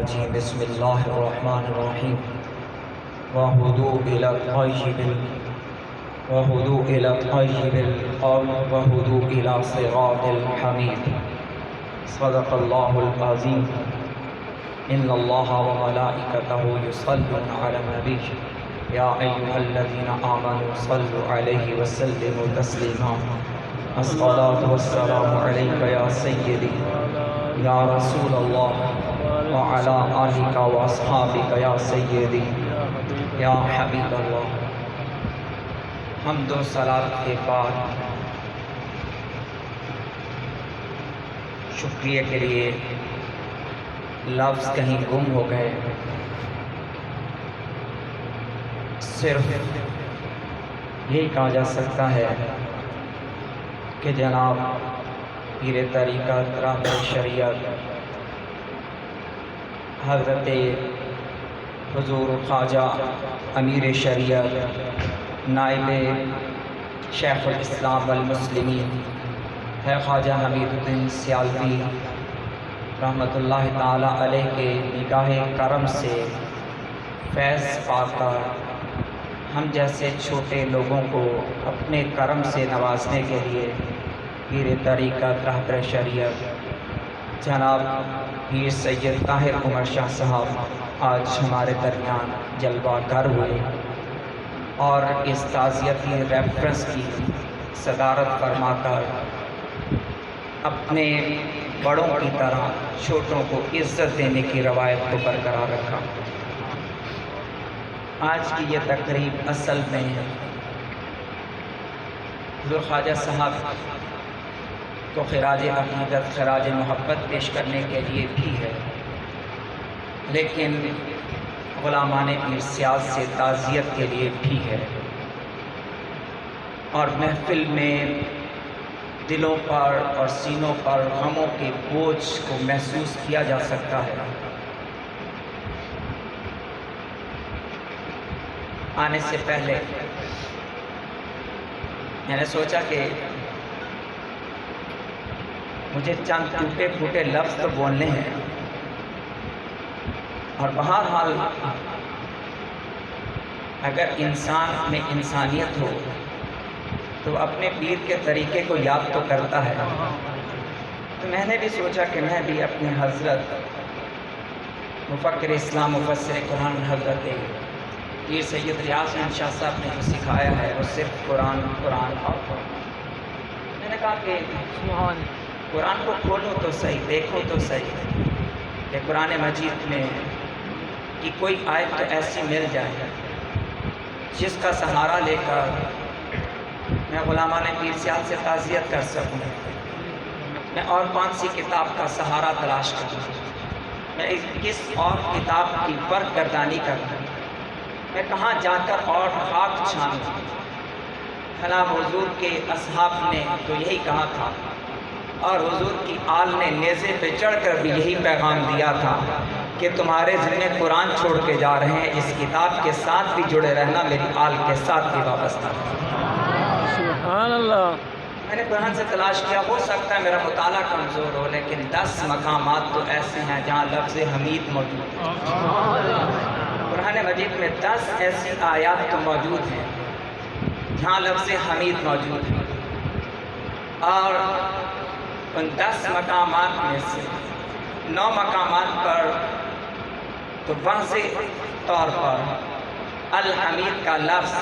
الرجيم بسم الله الرحمن الرحيم وهدوا إلى الطيب القول وهدوا إلى صراط الحميد صدق الله العظيم إن الله وملائكته يصلون على النبي يا أيها الذين آمنوا صلوا عليه وسلموا تسليما الصلاة والسلام عليك يا سيدي يا رسول الله وعلى آلك وأصحابك يا سيدي یا حبیب اللہ. حمد و صلات کے بعد شکریہ کے لیے لفظ کہیں گم ہو گئے. صرف یہی کہا جا سکتا ہے کہ جناب پیر طریقت راہبر شریعت حضرت حضور خواجہ امیر شریعت نائب شیخ الاسلام والمسلمین ہے خواجہ حمید الدین سیالوی رحمۃ اللہ تعالی علیہ کے نگاہ کرم سے فیض پا کر ہم جیسے چھوٹے لوگوں کو اپنے کرم سے نوازنے کے لیے پیر طریقت رہبر شریعت جناب پیر سید طاہر عمر شاہ صاحب آج ہمارے درمیان جلوہ گر ہوئے اور اس تعزیتی ریفرنس کی صدارت فرما کر اپنے بڑوں کی طرح چھوٹوں کو عزت دینے کی روایت کو برقرار رکھا. آج کی یہ تقریب اصل میں حضور خواجہ صاحب کو خراج عقیدت خراج محبت پیش کرنے کے لیے بھی ہے، لیکن غلامان پیر سیاز سے تعزیت کے لیے بھی ہے. اور محفل میں دلوں پر اور سینوں پر غموں کے بوجھ کو محسوس کیا جا سکتا ہے. آنے سے پہلے میں نے سوچا کہ مجھے چند ٹوٹے پھوٹے لفظ تو بولنے ہیں، اور بہرحال اگر انسان میں انسانیت ہو تو اپنے پیر کے طریقے کو یاد تو کرتا ہے. تو میں نے بھی سوچا کہ میں بھی اپنے حضرت مفکر اسلام مفسر قرآن حضرت پیر سید ریاض احمد شاہ صاحب نے جو سکھایا ہے وہ صرف قرآن قرآن اور قرآن. میں نے کہا کہ قرآن کو کھولو تو صحیح، دیکھو تو صحیح کہ قرآن مجید میں کہ کوئی آیت تو ایسی مل جائے جس کا سہارا لے کر میں غلامان پیر سیال سے تعزیت کر سکوں. میں اور کون سی کتاب کا سہارا تلاش کروں، میں کس اور کتاب کی فرق گردانی کروں، میں کہاں جا کر اور خاک چھانوں. حالانکہ حضور کے اصحاب نے تو یہی کہا تھا، اور حضور کی آل نے نیزے پہ چڑھ کر بھی یہی پیغام دیا تھا کہ تمہارے ذمہ قرآن چھوڑ کے جا رہے ہیں، اس کتاب کے ساتھ بھی جڑے رہنا، میری آل کے ساتھ بھی وابستہ. سبحان اللہ. میں نے قرآن سے تلاش کیا، ہو سکتا ہے میرا مطالعہ کمزور ہو، لیکن 10 مقامات تو ایسے ہیں جہاں لفظ حمید موجود ہے. قرآن مجید میں 10 ایسی آیات تو موجود ہیں جہاں لفظ حمید موجود ہے، اور ان 10 مقامات میں سے 9 مقامات پر تو واضح طور پر الحمید کا لفظ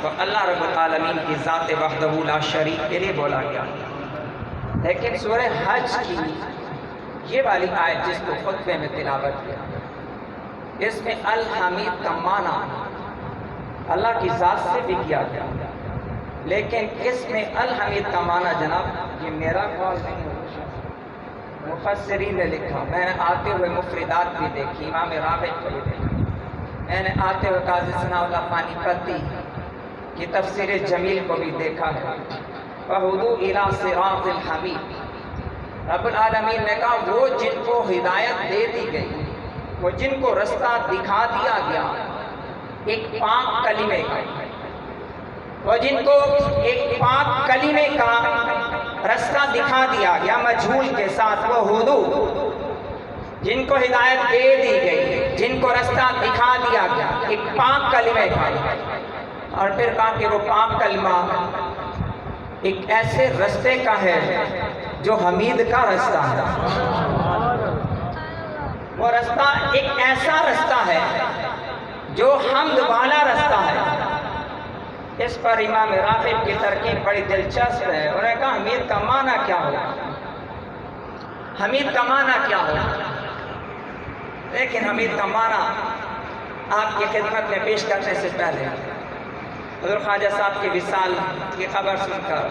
تو اللہ رب العالمین کی ذات وحدہ لا شریک کے لیے بولا گیا. لیکن سورہ حج کی یہ والی آیت جس کو خطبے میں تلاوت کیا، اس میں الحمید کا معنی اللہ کی ذات سے بھی کیا گیا، لیکن اس میں الحمید کا معنی جناب یہ میرا قول نہیں ہے، مفسرین نے لکھا. میں نے آتے ہوئے مفردات بھی دیکھی، امام راغب کو بھی دیکھا، میں نے آتے ہوئے قاضی ثناء اللہ پانی پتی کی تفسیر جمیل کو بھی دیکھا ہے. وَهُدُوا إِلَىٰ صِرَاطِ الْحَمِيدِ. رب العالمین نے کہا وہ جن کو ہدایت دے دی گئی، وہ جن کو رستہ دکھا دیا گیا ایک پاک کلمے کا، وہ جن کو ایک پاک کلمے کا رستہ دکھا دیا گیا مجہول کے ساتھ، وہ ہدو جن کو ہدایت دے دی گئی پاک کلمے کا، اور پھر کہا کہ وہ پاک کلمہ ایک ایسے رستے کا ہے جو حمید کا رستہ ہے، وہ رستہ ایک ایسا رستہ ہے جو حمد والا رستہ ہے۔ اس پر امام راغب کی ترکیب بڑی دلچسپ ہے، انہوں نے کہا حمید کا معنی کیا ہوگا، حمید کا معنی کیا ہوگا؟ لیکن حمید کا معنی آپ کی خدمت میں پیش کرنے سے پہلے حضور خواجہ صاحب کی وصال کی خبر سن کر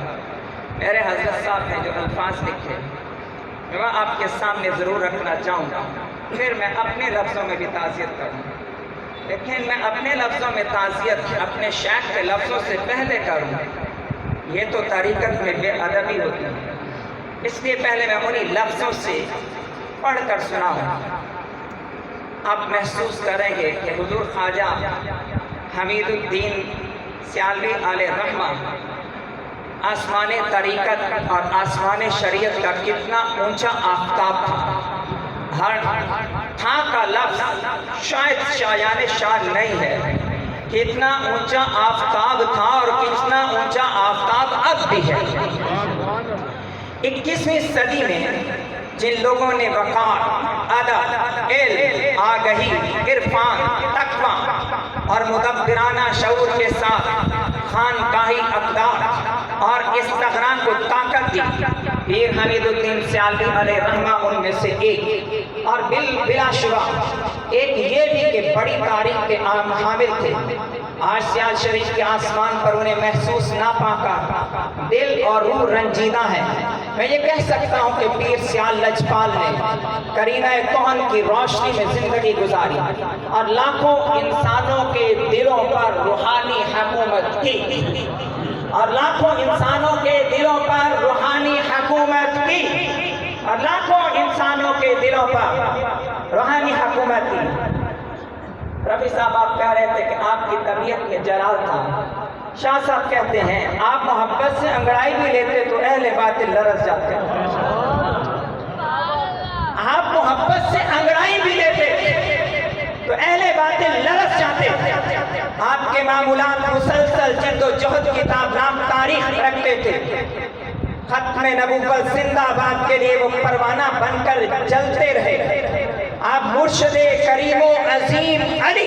میرے حضرت صاحب نے جو الفاظ لکھے میں آپ کے سامنے ضرور رکھنا چاہوں گا، پھر میں اپنے لفظوں میں بھی تعزیت کروں، لیکن میں اپنے لفظوں میں تعزیت اپنے شیخ کے لفظوں سے پہلے کروں، یہ تو طریقت میں بے ادبی ہوتی ہے، اس لیے پہلے میں انہی لفظوں سے پڑھ کر سناؤں۔ آپ محسوس کریں گے کہ حضور خواجہ حمید الدین سیالوی علیہ رحمہ آسمان طریقت اور آسمان شریعت کا کتنا اونچا آفتاب تھا، ہر تھا کا لفظ شاید شایان شان نہیں ہے، کتنا اونچا آفتاب تھا اور کتنا اونچا آفتاب اب بھی ہے۔ 21ویں صدی میں جن لوگوں نے وقار، ادب، علم، آگہی، عرفان، تقویٰ اور مدبرانہ شعور کے ساتھ خانقاہی اقدار اور استغنا کو طاقت دی، پیر حمید الدین سیالوی علیہ رحمہ ان میں سے ایک، اور بلا شبہ ایک یہ بھی کہ بڑی تاریخ کے حامل تھے۔ آج سیال شریف کے آسمان پر انہیں محسوس نہ پا کر دل اور روح رنجیدہ ہے۔ میں یہ کہہ سکتا ہوں کہ پیر سیال لجپال نے قرینہ کون کی روشنی میں زندگی گزاری اور لاکھوں انسانوں کے دلوں پر روحانی حکومت کی، اور لاکھوں انسانوں کے دلوں پر روحانی حکومت کی، اور لاکھوں انسانوں کے دلوں پر روحانی حکومت کی۔ رفیع صاحب آپ کہہ رہے تھے کہ آپ کی طبیعت میں جلال تھا، شاہ صاحب کہتے ہیں آپ محبت سے انگڑائی بھی لیتے تو اہل باطل لرز جاتے، آپ محبت سے انگڑائی بھی لیتے تو اہل باطل لرز جاتے۔ آپ کے معمولات مسلسل جد و جہد کتاب نام تاریخ رکھتے تھے، ختم نبوت زندہ باد کے لیے وہ پروانہ بن کر جلتے رہے۔ آپ مرشد کریم و عظیم علی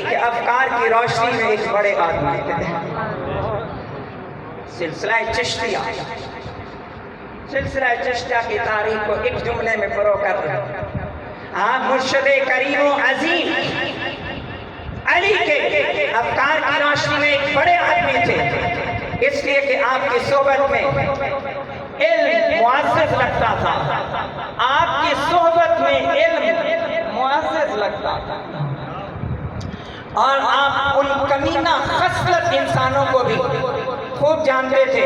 کے افکار کی روشنی میں ایک بڑے آدمی تھے۔ سلسلہ چشتیہ کی تاریخ کو ایک جملے میں پرو کر رہے ہیں۔ آپ مرشد کریم و عظیم علی کے افکار کی روشنی میں ایک بڑے آدمی تھے، اس لیے کہ آپ کی صحبت میں علم معزز لگتا تھا، آپ کی صحبت میں علم معزز لگتا تھا، اور آپ ان کمینہ خصلت انسانوں کو بھی خوب جانتے تھے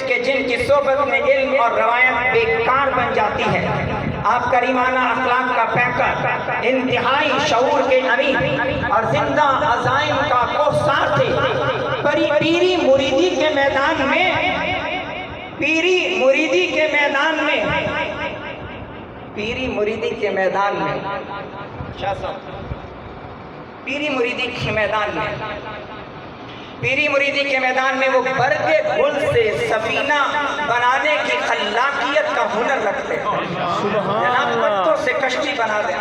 کہ جن کی صحبت میں علم اور روایت بیکار بن جاتی ہے۔ آپ کریمانہ اخلاق کا پیکر، انتہائی شعور کے امین اور زندہ عزائم کا کوثر تھے۔ پیری مریدی کے میدان میں پیری مریدی کے میدان میں وہ برگ گل سے سفینہ بنانے کی خلاقیت کا ہنر رکھتے ہیں۔ جناب پتوں سے کشتی بنا دیں،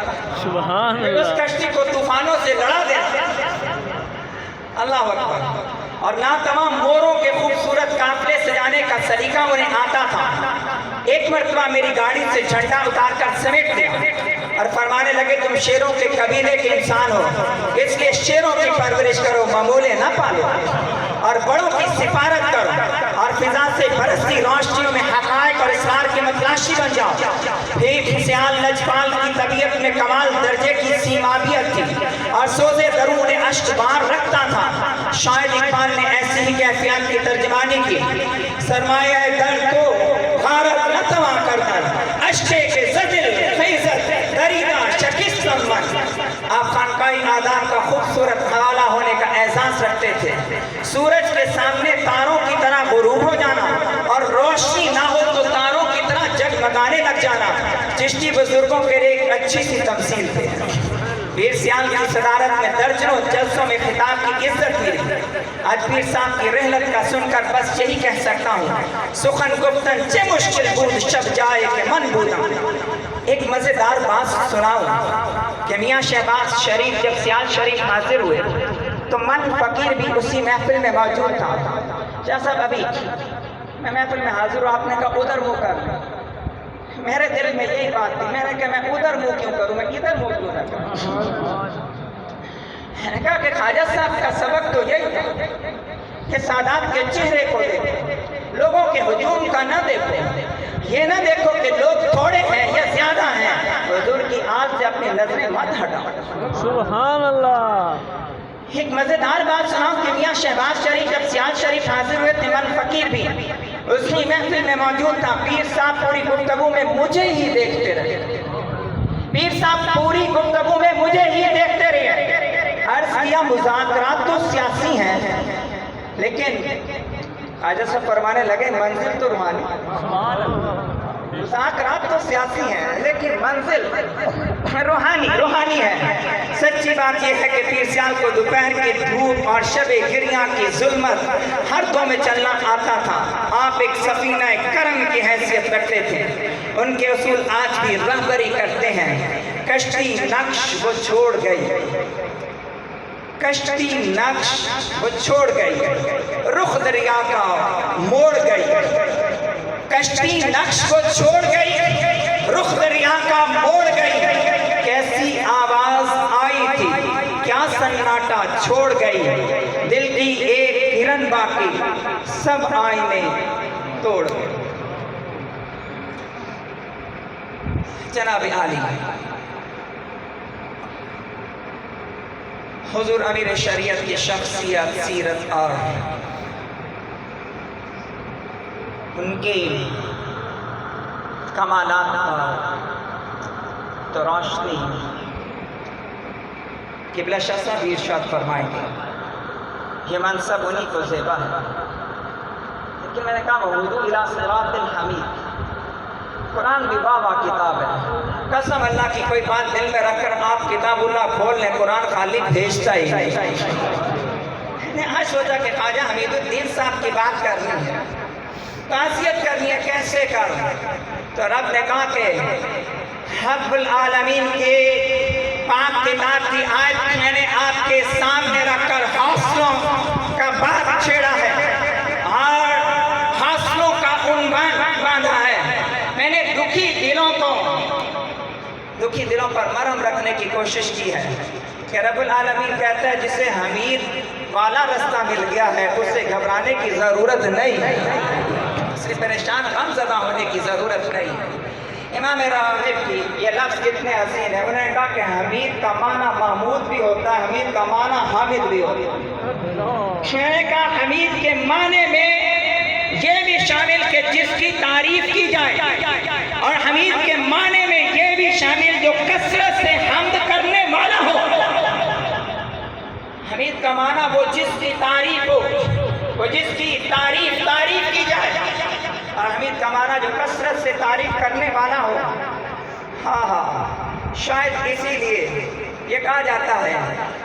اس کشتی کو طوفانوں سے لڑا دیں۔ اللہ اکبر۔ اور تمام موروں کے خوبصورت قافلے سجانے کا سلیقہ انہیں آتا تھا۔ ایک مرتبہ میری گاڑی سے جھنڈا اتار کر سمیٹ دیا اور فرمانے لگے تم شیروں کے قبیلے کے انسان ہو، اس لیے شیروں کی پرورش کرو، ممولے نہ پالو، اور بڑوں کی سفارت کرو، اور فضا سے برستی روشنیوں میں حقائق اور اسرار کے متلاشی بن جاؤ۔ پھر سیال لجپال کی طبیعت میں کمال درجے کی سیمابیت تھی اور سوزے درون اشک بار رکھتا تھا۔ شاعر اقبال نے ایسی ہی کیفیات کی ترجمانی کی۔ سرمایہ درد کو غارت نہ توا کر کر اشکے کے زجل خیزت دریدہ شکست من۔ آپ خانقاہی آداب کا خوبصورت حوالہ ہونے کا احساس رکھتے تھے۔ سورج کے سامنے تاروں کی طرح غروب ہو جانا اور روشنی نہ ہو تو تاروں کی طرح جگمگانے لگ جانا چشتی بزرگوں کے لیے ایک اچھی سی تمثیل تھے۔ پیر سیال کی صدارت میں درجنوں جلسوں میں خطاب کی عزت ملی. آج پیر صاحب کی رحلت کا سن کر بس یہی کہہ سکتا ہوں سخن گفتن چے مشکل بود شب جائے کہ من بودم. ایک مزیدار بات سناؤں کہ میاں شہباز شریف جب سیال شریف حاضر ہوئے تو من فقیر بھی اسی محفل میں موجود تھا. شاہ صاحب ابھی میں محفل میں حاضر ہوں, آپ نے کہا ادھر منہ کر. میرے دل میں یہی بات تھی, میں نے کہا میں ادھر منہ کیوں کروں, میں ادھر منہ کیوں نہ کروں. میں نے کہا کہ خواجہ صاحب کا سبق تو یہی تھا کہ سادات کے چہرے کو دیکھو, لوگوں کے ہجوم کا نہ دیکھو, یہ نہ دیکھو کہ لوگ تھوڑے ہیں یا زیادہ ہیں. حضور کی آنکھ سے اپنی نظریں مت ہٹاؤ. سبحان اللہ. ایک مزیدار بات سناؤں کہ میاں شہباز شریف جب سیال شریف حاضر ہوئے تھے من فقیر بھی اسی محفل میں موجود تھا. پیر صاحب پوری گفتگو میں مجھے ہی دیکھتے رہے. پیر صاحب پوری گفتگو میں مجھے ہی دیکھتے رہے. عرض کیا مذاکرات تو سیاسی ہیں لیکن خواجہ صاحب فرمانے لگے منزل تو روحانی. مذاکرات تو سیاسی ہیں لیکن منزل روحانی ہے. سچی بات یہ ہے کہ پیر سیال کو دوپہر کی دھوپ اور شب گریاں کی ظلمت ہر دو میں چلنا آتا تھا. آپ ایک سفینہ کرم کی حیثیت رکھتے تھے. ان کے اصول آج بھی رہبری کرتے ہیں. کشتی نقش وہ چھوڑ گئی, کشتی نقش وہ چھوڑ گئی, رخ دریا کا موڑ گئی. کشتی نقش کو چھوڑ گئی, رخ دریا کا موڑ گئی. کیسی آواز آئی تھی, کیا سناٹا چھوڑ گئی. دل کی ایک ہرن باقی, سب آئینے توڑ گئے. جناب عالی حضور امیر شریعت کی شخصیت, سیرت اور ان کے کمالات پر تو روشنی قبلہ شاہ صاحب ارشاد فرمائیں گے یہ منصب انہی کو زیبا ہے. لیکن میں نے کہا وحدو الی صراط الحمید, قرآن بھی بابا کتاب ہے. قسم اللہ کی کوئی بات دل میں رکھ کر آپ کتاب اللہ کھول لیں, قرآن خالی بھیجتا ہی نہیں. میں نے آج سوچا کہ خواجہ حمید الدین صاحب کی بات کرنی ہے, تعزیت کرنی ہے, کیسے کروں. تو رب نے کہا کہ رب العالمین کے پاک کتاب کی آیت میں نے آپ کے سامنے رکھ کر حوصلوں کا بات چھیڑا ہے اور حوصلوں کا عنوان باندھا ہے. میں نے دکھی دلوں پر مرہم رکھنے کی کوشش کی ہے کہ رب العالمین کہتا ہے جسے حمید والا رستہ مل گیا ہے اسے گھبرانے کی ضرورت نہیں, اسے پریشان غم زدہ ہونے کی ضرورت نہیں. امام راغب کی یہ لفظ کتنے حسین ہے. انہوں نے کہا کہ حمید کا معنی محمود بھی ہوتا ہے, حمید کا معنی حامد بھی ہوتا ہے. میں نے کہا حمید کے معنی میں یہ بھی شامل کہ جس کی تعریف کی جائے, اور حمید کے معنی میں یہ بھی شامل جو کثرت سے حمد کرنے والا ہو. حمید کا معنی وہ جس کی تعریف ہو, وہ جس کی تعریف کی جائے, اور حمید کا معنی جو کثرت سے تعریف کرنے والا ہو. ہاں شاید اسی لیے یہ کہا جاتا ہے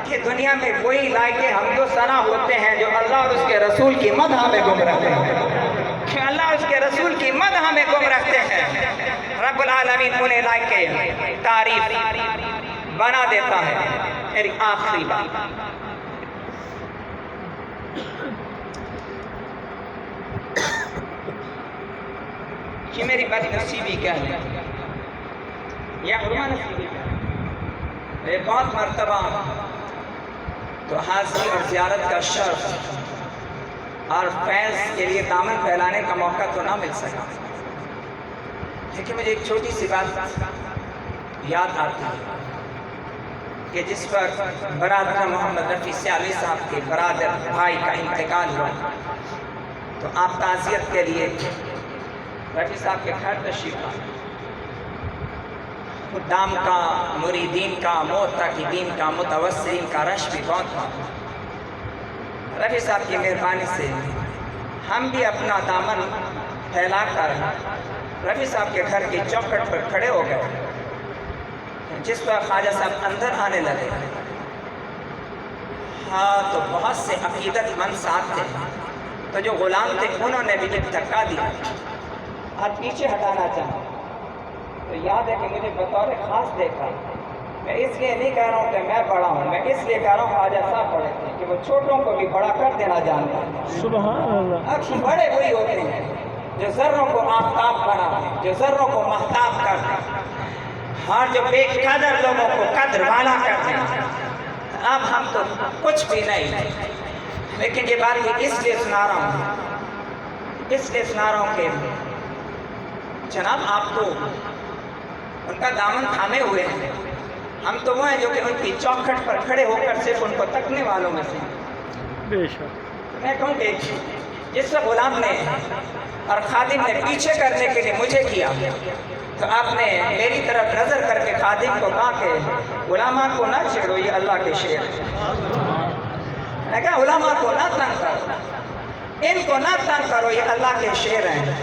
کہ دنیا میں وہی لائقے حمد و ثنا ہوتے ہیں جو اللہ اور اس کے رسول کی مدح میں گم رہتے ہیں, جو اللہ اور اس کے رسول کی مدح میں گم رہتے ہیں. رب العالمین انہیں لائقے تعریف بنا دیتا ہے. میری آخری بات, یہ میری بد نصیبی کہہ لیں یا حرمہ نصیبی کہہ لیں. ایک بہت مرتبہ تو حاضری اور زیارت کا شرف اور فیض کے لیے دامن پھیلانے کا موقع تو نہ مل سکا, لیکن مجھے ایک چھوٹی سی بات یاد آتی ہے کہ جس پر برادر محمد رفیع سیالی صاحب کے برادر بھائی کا انتقال ہوا تو آپ تعزیت کے لیے رفیع صاحب کے گھر تشریف لائے. خدام کا, مریدین کا, معتقدین کا, متوسلین کا رش بھی بہت تھا. رفیع صاحب کی مہربانی سے ہم بھی اپنا دامن پھیلا کر رفیع صاحب کے گھر کی چوکھٹ پر کھڑے ہو گئے. جس پر خواجہ صاحب اندر آنے لگے ہاں تو بہت سے عقیدت مند ساتھ تھے، تو جو غلام تھے انہوں نے بھی ایک دھکا دیا اور پیچھے ہٹانا چاہا۔ تو یاد ہے کہ مجھے بطور خاص دیکھا، میں اس لیے نہیں کہہ رہا ہوں کہ میں بڑا ہوں، میں اس لیے کہہ رہا ہوں خواجہ صاحب بڑے تھے کہ وہ چھوٹوں کو بھی بڑا کر دینا جانتا ہے۔ سبحان اللہ۔ اکثر بڑے وہی ہوتے ہیں جو ذروں کو آفتاب بناتے ہیں، جو ذروں کو مہتاب کرتے ہیں، اور جو بے قدر لوگوں کو قدر والا کرتے ہیں۔ اب ہم تو کچھ بھی نہیں، لیکن یہ بات میں اس لیے سنا رہا ہوں، اس لیے سنا رہا ہوں کہ جناب آپ تو ان کا دامن تھامے ہوئے ہیں، ہم تو وہ ہیں جو کہ ان کی چوکھٹ پر کھڑے ہو کر صرف ان کو تکنے والوں میں سے۔ بے شک۔ میں کہوں کہ جس سے غلام نے اور خادم نے پیچھے کرنے کے لیے مجھے کیا، تو آپ نے میری طرف نظر کر کے خادم کو کہا کہ علماء کو نہ چھیڑو، یہ اللہ کے شعر ہیں۔ میں کہا علماء کو نہ تنگ کرو، ان کو نہ تنگ کرو، یہ اللہ کے شعر ہیں۔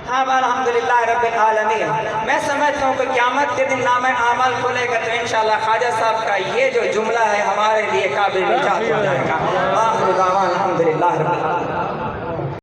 ہاں الحمدللہ رب العالمین، میں سمجھتا ہوں کہ قیامت کے دن نام اعمال کھلے گا تو انشاءاللہ خواجہ صاحب کا یہ جو جملہ ہے ہمارے لیے قابل نجات ہو جائے گا۔ آخر دعوانا الحمدللہ رب العالمین۔